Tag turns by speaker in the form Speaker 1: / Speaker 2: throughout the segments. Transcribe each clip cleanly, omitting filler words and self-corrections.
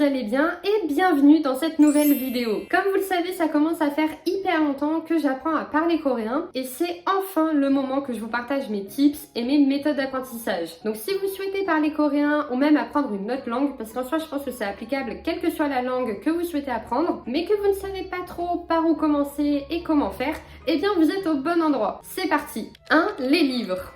Speaker 1: vous allez bien et bienvenue dans cette nouvelle vidéo. Comme vous le savez, ça commence à faire hyper longtemps que j'apprends à parler coréen et c'est enfin le moment que je vous partage mes tips et mes méthodes d'apprentissage. Donc si vous souhaitez parler coréen ou même apprendre une autre langue, parce qu'en soi je pense que c'est applicable quelle que soit la langue que vous souhaitez apprendre, mais que vous ne savez pas trop par où commencer et comment faire, eh bien vous êtes au bon endroit. C'est parti. 1. Les livres.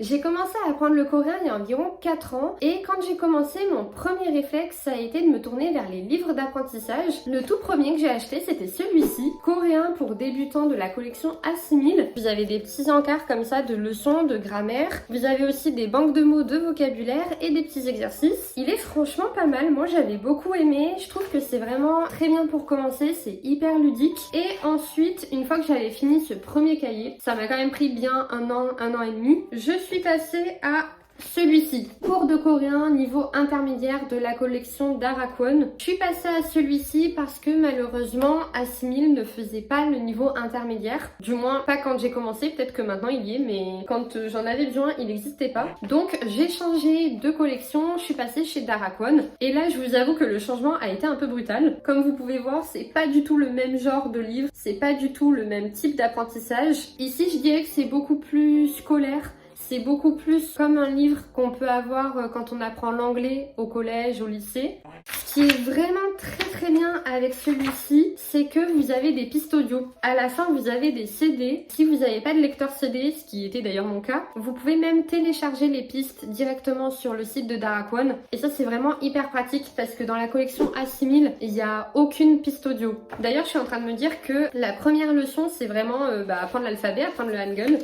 Speaker 1: J'ai commencé à apprendre le coréen il y a environ 4 ans et quand j'ai commencé, mon premier réflexe ça a été de me tourner vers les livres d'apprentissage. Le tout premier que j'ai acheté c'était celui-ci, Coréen pour débutants de la collection A6000. Vous avez des petits encarts comme ça de leçons, de grammaire. Vous avez aussi des banques de mots de vocabulaire et des petits exercices. Il est franchement pas mal, moi j'avais beaucoup aimé. Je trouve que c'est vraiment très bien pour commencer, c'est hyper ludique. Et ensuite, une fois que j'avais fini ce premier cahier, ça m'a quand même pris bien un an et demi. Je suis passée à celui-ci, cours de coréen niveau intermédiaire de la collection d'Arakwon. Je suis passée à celui-ci parce que malheureusement A6000 ne faisait pas le niveau intermédiaire. Du moins pas quand j'ai commencé, peut-être que maintenant il y est, mais quand j'en avais besoin il n'existait pas. Donc j'ai changé de collection, je suis passée chez Darakwon. Et là je vous avoue que le changement a été un peu brutal. Comme vous pouvez voir, c'est pas du tout le même genre de livre, c'est pas du tout le même type d'apprentissage. Ici je dirais que c'est beaucoup plus scolaire. C'est beaucoup plus comme un livre qu'on peut avoir quand on apprend l'anglais au collège, au lycée. Ce qui est vraiment très bien avec celui-ci, c'est que vous avez des pistes audio. À la fin, vous avez des CD. Si vous n'avez pas de lecteur CD, ce qui était d'ailleurs mon cas, vous pouvez même télécharger les pistes directement sur le site de Darakwon. Et ça, c'est vraiment hyper pratique parce que dans la collection A6000, il n'y a aucune piste audio. D'ailleurs, je suis en train de me dire que la première leçon, c'est vraiment apprendre l'alphabet, apprendre le hangul.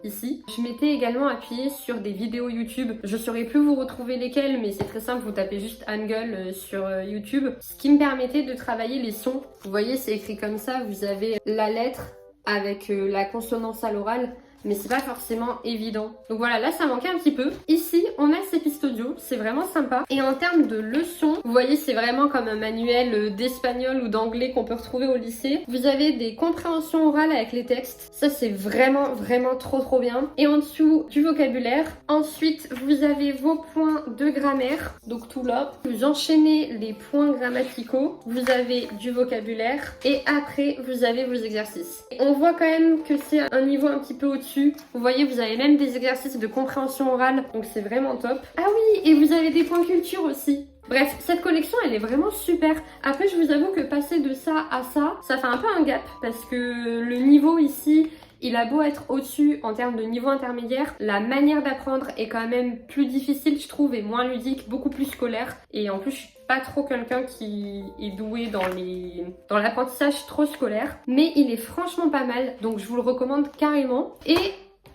Speaker 1: Ici. Je m'étais également appuyée sur des vidéos YouTube. Je saurais plus vous retrouver lesquelles, mais c'est très simple, vous tapez juste Hangul sur YouTube. Ce qui me permettait de travailler les sons. Vous voyez, c'est écrit comme ça, vous avez la lettre avec la consonance à l'oral, mais c'est pas forcément évident. Donc voilà, là ça manquait un petit peu. Ici, on a ces pistes audio, c'est vraiment sympa. Et en termes de leçons, vous voyez, c'est vraiment comme un manuel d'espagnol ou d'anglais qu'on peut retrouver au lycée. Vous avez des compréhensions orales avec les textes. Ça, c'est vraiment trop bien. Et en dessous, du vocabulaire. Ensuite, vous avez vos points de grammaire. Donc tout là. Vous enchaînez les points grammaticaux. Vous avez du vocabulaire. Et après, vous avez vos exercices. Et on voit quand même que c'est un niveau un petit peu au-dessus. Vous voyez, vous avez même des exercices de compréhension orale, donc c'est vraiment top. Ah oui, et vous avez des points culture aussi. Bref, cette collection, elle est vraiment super. Après, je vous avoue que passer de ça à ça fait un peu un gap, parce que le niveau ici, il a beau être au-dessus en termes de niveau intermédiaire, la manière d'apprendre est quand même plus difficile, je trouve, et moins ludique, beaucoup plus scolaire. Et en plus, je suis pas trop quelqu'un qui est doué dans l'apprentissage trop scolaire, mais il est franchement pas mal, donc je vous le recommande carrément. Et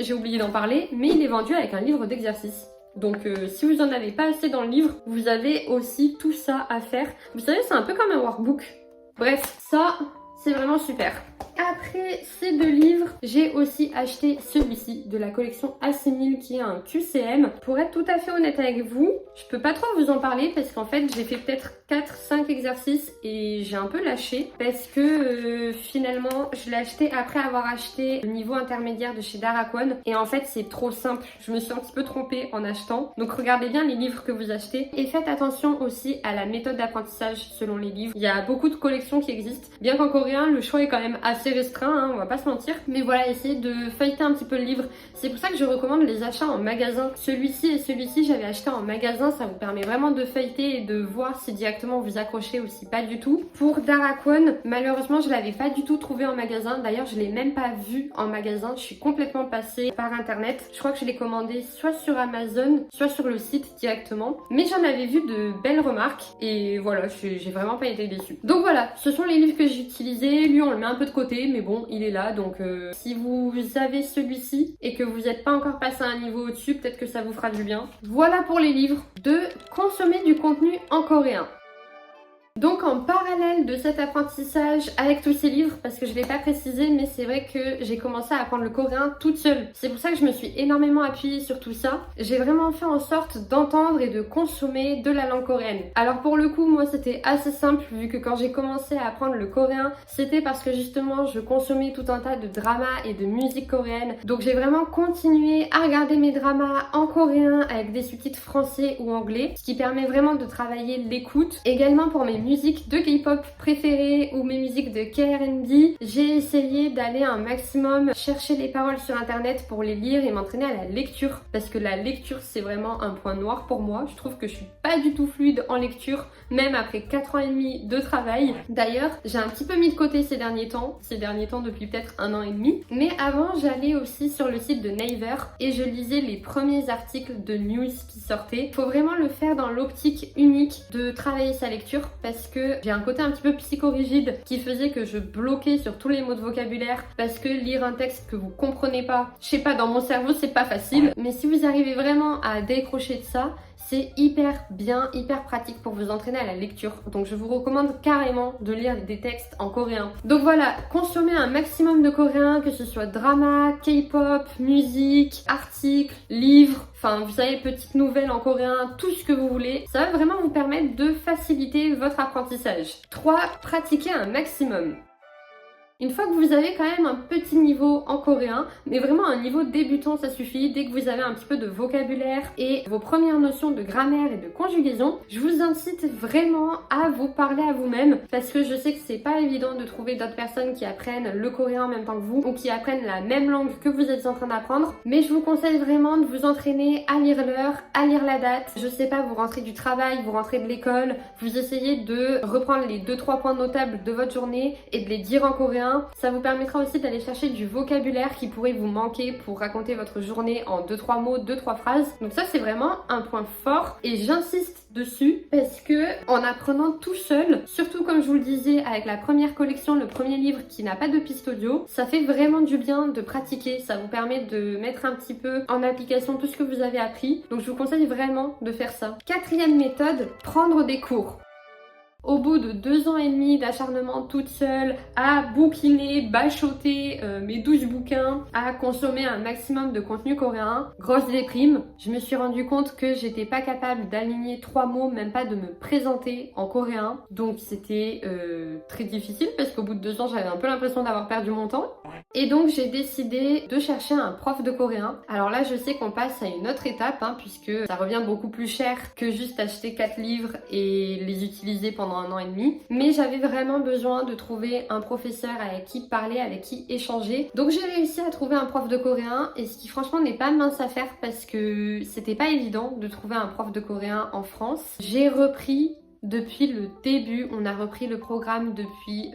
Speaker 1: j'ai oublié d'en parler, mais il est vendu avec un livre d'exercice. Donc si vous en avez pas assez dans le livre, vous avez aussi tout ça à faire. Vous savez, c'est un peu comme un workbook. Bref, ça, c'est vraiment super. Après ces deux livres, j'ai aussi acheté celui-ci de la collection A6000 qui est un QCM. Pour être tout à fait honnête avec vous, je peux pas trop vous en parler parce qu'en fait j'ai fait peut-être 4-5 exercices et j'ai un peu lâché parce que finalement je l'ai acheté après avoir acheté le niveau intermédiaire de chez Darakwon et en fait c'est trop simple. Je me suis un petit peu trompée en achetant. Donc regardez bien les livres que vous achetez et faites attention aussi à la méthode d'apprentissage selon les livres. Il y a beaucoup de collections qui existent. Bien qu'en coréen le choix est quand même assez restreint, hein, on va pas se mentir. Mais voilà, essayez de feuilleter un petit peu le livre. C'est pour ça que je recommande les achats en magasin. Celui-ci et celui-ci, j'avais acheté en magasin. Ça vous permet vraiment de feuilleter et de voir si directement vous accrochez ou si pas du tout. Pour Darakwon, malheureusement, je l'avais pas du tout trouvé en magasin. D'ailleurs, je l'ai même pas vu en magasin. Je suis complètement passée par internet. Je crois que je l'ai commandé soit sur Amazon, soit sur le site directement. Mais j'en avais vu de belles remarques. Et voilà, j'ai vraiment pas été déçue. Donc voilà, ce sont les livres que j'ai utilisés. Lui, on le met un peu de côté, mais bon, il est là. Donc si vous avez celui-ci et que vous n'êtes pas encore passé à un niveau au-dessus, peut-être que ça vous fera du bien. Voilà pour les livres. 2. Consommer du contenu en coréen. Donc en parallèle de cet apprentissage avec tous ces livres, parce que je ne l'ai pas précisé, mais c'est vrai que j'ai commencé à apprendre le coréen toute seule. C'est pour ça que je me suis énormément appuyée sur tout ça. J'ai vraiment fait en sorte d'entendre et de consommer de la langue coréenne. Alors pour le coup, moi c'était assez simple vu que quand j'ai commencé à apprendre le coréen, c'était parce que justement je consommais tout un tas de dramas et de musique coréenne. Donc j'ai vraiment continué à regarder mes dramas en coréen avec des sous-titres français ou anglais, ce qui permet vraiment de travailler l'écoute. Également pour mes musiques de K-pop préférées ou mes musiques de K-R&B, j'ai essayé d'aller un maximum chercher les paroles sur internet pour les lire et m'entraîner à la lecture, parce que la lecture c'est vraiment un point noir pour moi. Je trouve que je suis pas du tout fluide en lecture, même après 4 ans et demi de travail. D'ailleurs, j'ai un petit peu mis de côté ces derniers temps depuis peut-être 1 an et demi, mais avant j'allais aussi sur le site de Naver et je lisais les premiers articles de news qui sortaient. Faut vraiment le faire dans l'optique unique de travailler sa lecture, parce que j'ai un côté un petit peu psychorigide qui faisait que je bloquais sur tous les mots de vocabulaire, parce que lire un texte que vous comprenez pas, je sais pas, dans mon cerveau c'est pas facile, mais si vous arrivez vraiment à décrocher de ça, c'est hyper bien, hyper pratique pour vous entraîner à la lecture. Donc je vous recommande carrément de lire des textes en coréen. Donc voilà, consommez un maximum de coréen, que ce soit drama, K-pop, musique, articles, livres, enfin vous savez, petites nouvelles en coréen, tout ce que vous voulez. Ça va vraiment vous permettre de faciliter votre apprentissage. 3. Pratiquez un maximum. Une fois que vous avez quand même un petit niveau en coréen, mais vraiment un niveau débutant ça suffit, dès que vous avez un petit peu de vocabulaire et vos premières notions de grammaire et de conjugaison, je vous incite vraiment à vous parler à vous-même, parce que je sais que c'est pas évident de trouver d'autres personnes qui apprennent le coréen en même temps que vous, ou qui apprennent la même langue que vous êtes en train d'apprendre, mais je vous conseille vraiment de vous entraîner à lire l'heure, à lire la date. Je sais pas, vous rentrez du travail, vous rentrez de l'école, vous essayez de reprendre les 2-3 points notables de votre journée et de les dire en coréen. Ça vous permettra aussi d'aller chercher du vocabulaire qui pourrait vous manquer pour raconter votre journée en 2-3 mots, 2-3 phrases. Donc ça c'est vraiment un point fort et j'insiste dessus parce que en apprenant tout seul, surtout comme je vous le disais avec la première collection, le premier livre qui n'a pas de piste audio, ça fait vraiment du bien de pratiquer. Ça vous permet de mettre un petit peu en application tout ce que vous avez appris. Donc je vous conseille vraiment de faire ça. 4e méthode, prendre des cours. Au bout de 2 ans et demi d'acharnement toute seule, à bouquiner, bachoter mes 12 bouquins, à consommer un maximum de contenu coréen, grosse déprime, je me suis rendu compte que j'étais pas capable d'aligner 3 mots, même pas de me présenter en coréen. Donc c'était très difficile parce qu'au bout de 2 ans, j'avais un peu l'impression d'avoir perdu mon temps. Et donc j'ai décidé de chercher un prof de coréen. Alors là, je sais qu'on passe à une autre étape, puisque ça revient beaucoup plus cher que juste acheter 4 livres et les utiliser pendant 1 an et demi, mais j'avais vraiment besoin de trouver un professeur avec qui parler, avec qui échanger. Donc j'ai réussi à trouver un prof de coréen, et ce qui franchement n'est pas mince à faire parce que c'était pas évident de trouver un prof de coréen en France. J'ai repris depuis le début, on a repris le programme depuis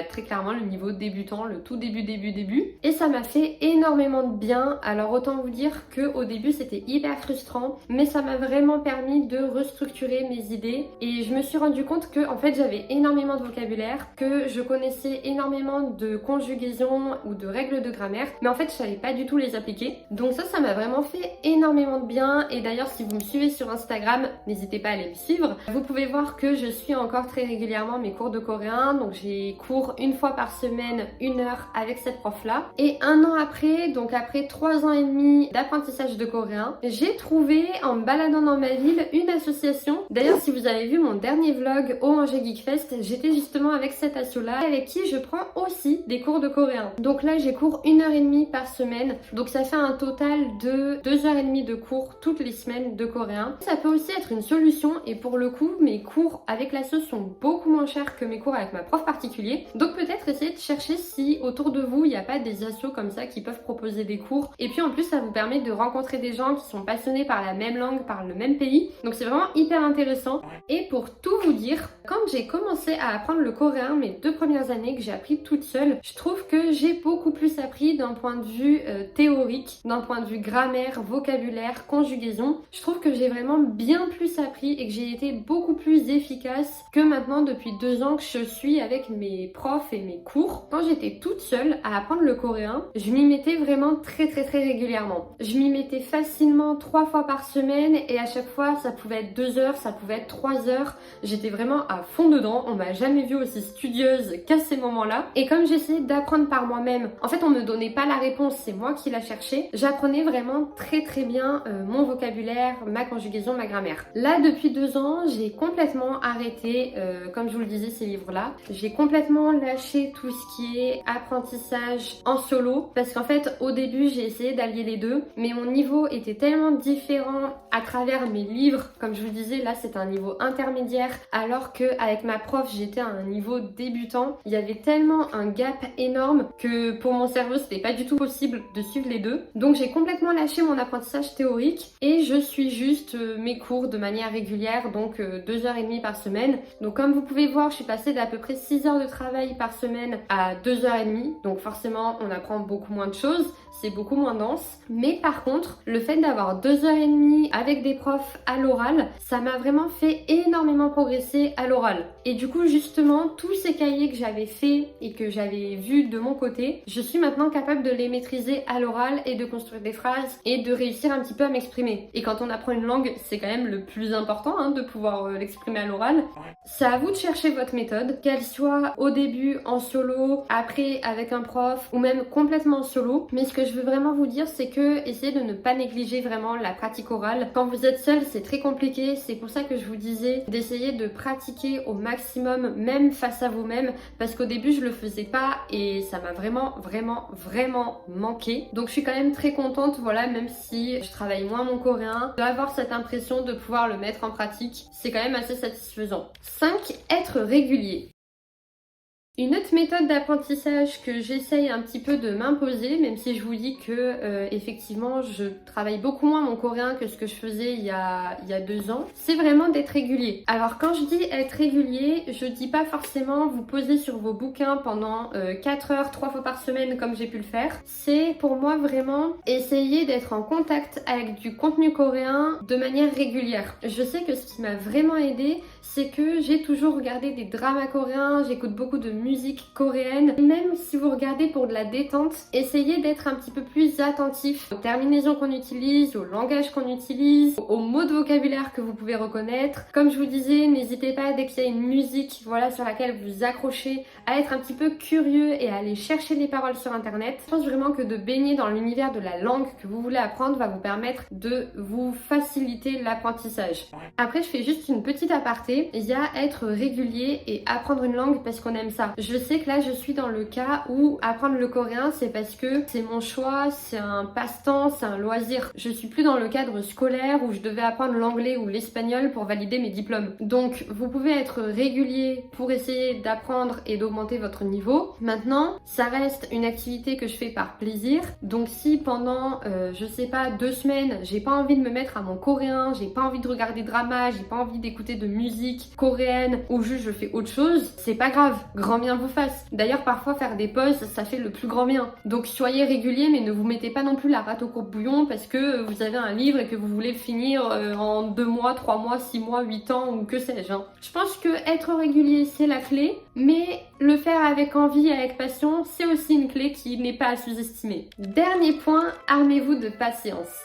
Speaker 1: très clairement le niveau débutant, le tout début. Et ça m'a fait énormément de bien. Alors autant vous dire qu'au début c'était hyper frustrant, mais ça m'a vraiment permis de restructurer mes idées. Et je me suis rendu compte que en fait j'avais énormément de vocabulaire, que je connaissais énormément de conjugaisons ou de règles de grammaire, mais en fait je savais pas du tout les appliquer. Donc ça m'a vraiment fait énormément de bien. Et d'ailleurs si vous me suivez sur Instagram, n'hésitez pas à aller me suivre. Vous pouvez voir que je suis encore très régulièrement mes cours de coréen, donc j'ai cours 1 fois par semaine, 1 heure avec cette prof là. Et 1 an après, donc après 3 ans et demi d'apprentissage de coréen, j'ai trouvé en me baladant dans ma ville une association. D'ailleurs si vous avez vu mon dernier vlog au Angers Geek Fest, j'étais justement avec cette asso là avec qui je prends aussi des cours de coréen. Donc là j'ai cours 1 heure et demie par semaine, donc ça fait un total de 2 heures et demie de cours toutes les semaines de coréen. Ça peut aussi être une solution, et pour le coup mes cours avec l'asso sont beaucoup moins chers que mes cours avec ma prof particulier. Donc peut-être essayer de chercher si autour de vous il n'y a pas des assos comme ça qui peuvent proposer des cours. Et puis en plus ça vous permet de rencontrer des gens qui sont passionnés par la même langue, par le même pays. Donc c'est vraiment hyper intéressant. Et pour tout vous dire, quand j'ai commencé à apprendre le coréen, mes 2 premières années que j'ai appris toute seule, je trouve que j'ai beaucoup plus appris d'un point de vue théorique, d'un point de vue grammaire, vocabulaire, conjugaison. Je trouve que j'ai vraiment bien plus appris et que j'ai été beaucoup plus efficace que maintenant depuis 2 ans que je suis avec mes profs et mes cours. Quand j'étais toute seule à apprendre le coréen, je m'y mettais vraiment très régulièrement. Je m'y mettais facilement 3 fois par semaine et à chaque fois ça pouvait être 2 heures, ça pouvait être 3 heures. J'étais vraiment à fond dedans. On m'a jamais vue aussi studieuse qu'à ces moments-là. Et comme j'essayais d'apprendre par moi-même, en fait on me donnait pas la réponse, c'est moi qui la cherchais. J'apprenais vraiment très bien mon vocabulaire, ma conjugaison, ma grammaire. Là depuis 2 ans, j'ai complètement arrêté, comme je vous le disais, ces livres-là. J'ai complètement lâché tout ce qui est apprentissage en solo parce qu'en fait au début j'ai essayé d'allier les deux, mais mon niveau était tellement différent à travers mes livres. Comme je vous le disais, là c'est un niveau intermédiaire alors qu'avec ma prof j'étais à un niveau débutant. Il y avait tellement un gap énorme que pour mon cerveau c'était pas du tout possible de suivre les deux. Donc j'ai complètement lâché mon apprentissage théorique et je suis juste mes cours de manière régulière, donc 2h30 par semaine. Donc comme vous pouvez voir, je suis passée d'à peu près 6 heures de travail par semaine à 2h30. Donc forcément on apprend beaucoup moins de choses, c'est beaucoup moins dense. Mais par contre, le fait d'avoir 2h30 avec des profs à l'oral, ça m'a vraiment fait énormément progresser à l'oral. Et du coup, justement, tous ces cahiers que j'avais fait et que j'avais vus de mon côté, je suis maintenant capable de les maîtriser à l'oral et de construire des phrases et de réussir un petit peu à m'exprimer. Et quand on apprend une langue, c'est quand même le plus important de pouvoir l'exprimer à l'oral. C'est à vous de chercher votre méthode, qu'elle soit au début en solo, après avec un prof ou même complètement en solo. Mais ce que je veux vraiment vous dire, c'est que essayez de ne pas négliger vraiment la pratique orale. Quand vous êtes seul, c'est très compliqué. C'est pour ça que je vous disais d'essayer de pratiquer au maximum, même face à vous-même, parce qu'au début je le faisais pas et ça m'a vraiment manqué. Donc je suis quand même très contente, voilà, même si je travaille moins mon coréen, d'avoir cette impression de pouvoir le mettre en pratique. C'est quand même assez satisfaisant. 5. Être régulier. Une autre méthode d'apprentissage que j'essaye un petit peu de m'imposer, même si je vous dis que effectivement je travaille beaucoup moins mon coréen que ce que je faisais il y a 2 ans, c'est vraiment d'être régulier. Alors quand je dis être régulier, je dis pas forcément vous poser sur vos bouquins pendant 4 heures 3 fois par semaine comme j'ai pu le faire. C'est pour moi vraiment essayer d'être en contact avec du contenu coréen de manière régulière. Je sais que ce qui m'a vraiment aidé, c'est que j'ai toujours regardé des dramas coréens, j'écoute beaucoup de musique coréenne. Même si vous regardez pour de la détente, essayez d'être un petit peu plus attentif aux terminaisons qu'on utilise, au langage qu'on utilise, aux mots de vocabulaire que vous pouvez reconnaître. Comme je vous disais, n'hésitez pas dès qu'il y a une musique, voilà, sur laquelle vous accrochez, à être un petit peu curieux et à aller chercher les paroles sur internet. Je pense vraiment que de baigner dans l'univers de la langue que vous voulez apprendre va vous permettre de vous faciliter l'apprentissage. Après, je fais juste une petite aparté. Il y a être régulier et apprendre une langue parce qu'on aime ça. Je sais que là, je suis dans le cas où apprendre le coréen, c'est parce que c'est mon choix, c'est un passe-temps, c'est un loisir. Je suis plus dans le cadre scolaire où je devais apprendre l'anglais ou l'espagnol pour valider mes diplômes. Donc, vous pouvez être régulier pour essayer d'apprendre et d'augmenter votre niveau. Maintenant, ça reste une activité que je fais par plaisir. Donc, si pendant, je sais pas, 2 semaines, j'ai pas envie de me mettre à mon coréen, j'ai pas envie de regarder de drama, j'ai pas envie d'écouter de musique coréenne ou juste je fais autre chose, c'est pas grave. Grand bien vous fasse. D'ailleurs, parfois faire des pauses, ça fait le plus grand bien. Donc soyez régulier, mais ne vous mettez pas non plus la rate au courbouillon parce que vous avez un livre et que vous voulez le finir en 2 mois, 3 mois, 6 mois, 8 ans ou que sais-je. Je pense que être régulier, c'est la clé, mais le faire avec envie, avec passion, c'est aussi une clé qui n'est pas à sous-estimer. Dernier point, armez-vous de patience.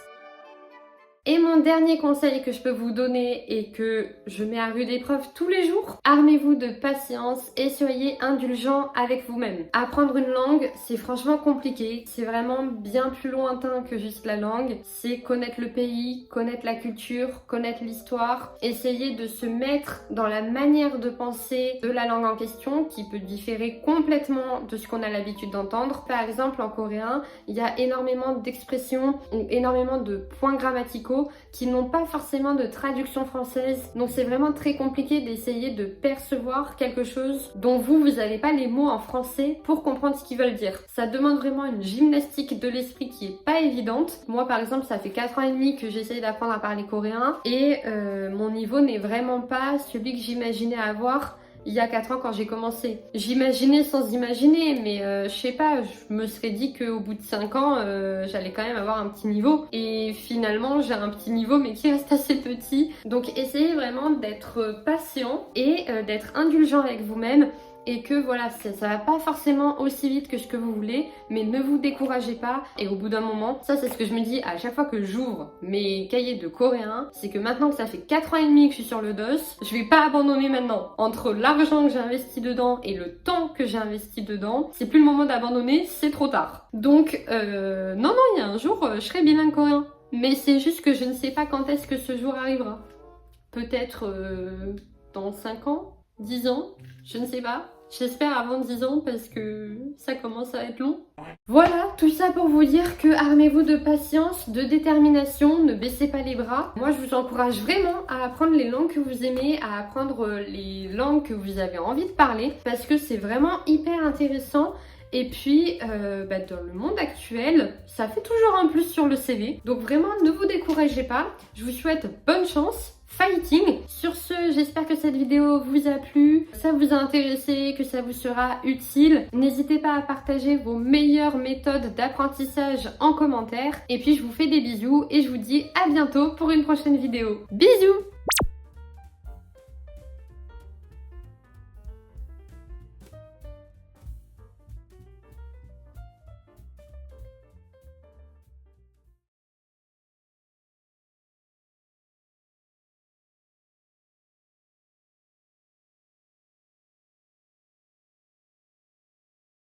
Speaker 1: Et mon dernier conseil que je peux vous donner et que je mets à rude épreuve tous les jours, armez-vous de patience et soyez indulgent avec vous-même. Apprendre une langue, c'est franchement compliqué, c'est vraiment bien plus lointain que juste la langue. C'est connaître le pays, connaître la culture, connaître l'histoire, essayer de se mettre dans la manière de penser de la langue en question qui peut différer complètement de ce qu'on a l'habitude d'entendre. Par exemple, en coréen, il y a énormément d'expressions ou énormément de points grammaticaux qui n'ont pas forcément de traduction française. Donc c'est vraiment très compliqué d'essayer de percevoir quelque chose dont vous n'avez pas les mots en français pour comprendre ce qu'ils veulent dire. Ça demande vraiment une gymnastique de l'esprit qui est pas évidente. Moi par exemple, ça fait 4 ans et demi que j'essaye d'apprendre à parler coréen et mon niveau n'est vraiment pas celui que j'imaginais avoir il y a 4 ans quand j'ai commencé. J'imaginais sans imaginer, mais je sais pas, je me serais dit qu'au bout de 5 ans, j'allais quand même avoir un petit niveau. Et finalement, j'ai un petit niveau, mais qui reste assez petit. Donc essayez vraiment d'être patient et d'être indulgent avec vous-même. Et que voilà, ça va pas forcément aussi vite que ce que vous voulez, mais ne vous découragez pas. Et au bout d'un moment, ça c'est ce que je me dis à chaque fois que j'ouvre mes cahiers de coréen, c'est que maintenant que ça fait 4 ans et demi que je suis sur le DOS, je vais pas abandonner maintenant. Entre l'argent que j'ai investi dedans et le temps que j'ai investi dedans, c'est plus le moment d'abandonner, c'est trop tard. Donc non, il y a un jour, je serai bilingue coréen. Mais c'est juste que je ne sais pas quand est-ce que ce jour arrivera. Peut-être dans 5 ans, 10 ans, je ne sais pas. J'espère avant 10 ans parce que ça commence à être long. Voilà, tout ça pour vous dire que armez-vous de patience, de détermination, ne baissez pas les bras. Moi, je vous encourage vraiment à apprendre les langues que vous aimez, à apprendre les langues que vous avez envie de parler parce que c'est vraiment hyper intéressant. Et puis, dans le monde actuel, ça fait toujours un plus sur le CV. Donc vraiment, ne vous découragez pas. Je vous souhaite bonne chance. Fighting. Sur ce, j'espère que cette vidéo vous a plu, ça vous a intéressé, que ça vous sera utile. N'hésitez pas à partager vos meilleures méthodes d'apprentissage en commentaire. Et puis je vous fais des bisous et je vous dis à bientôt pour une prochaine vidéo. Bisous!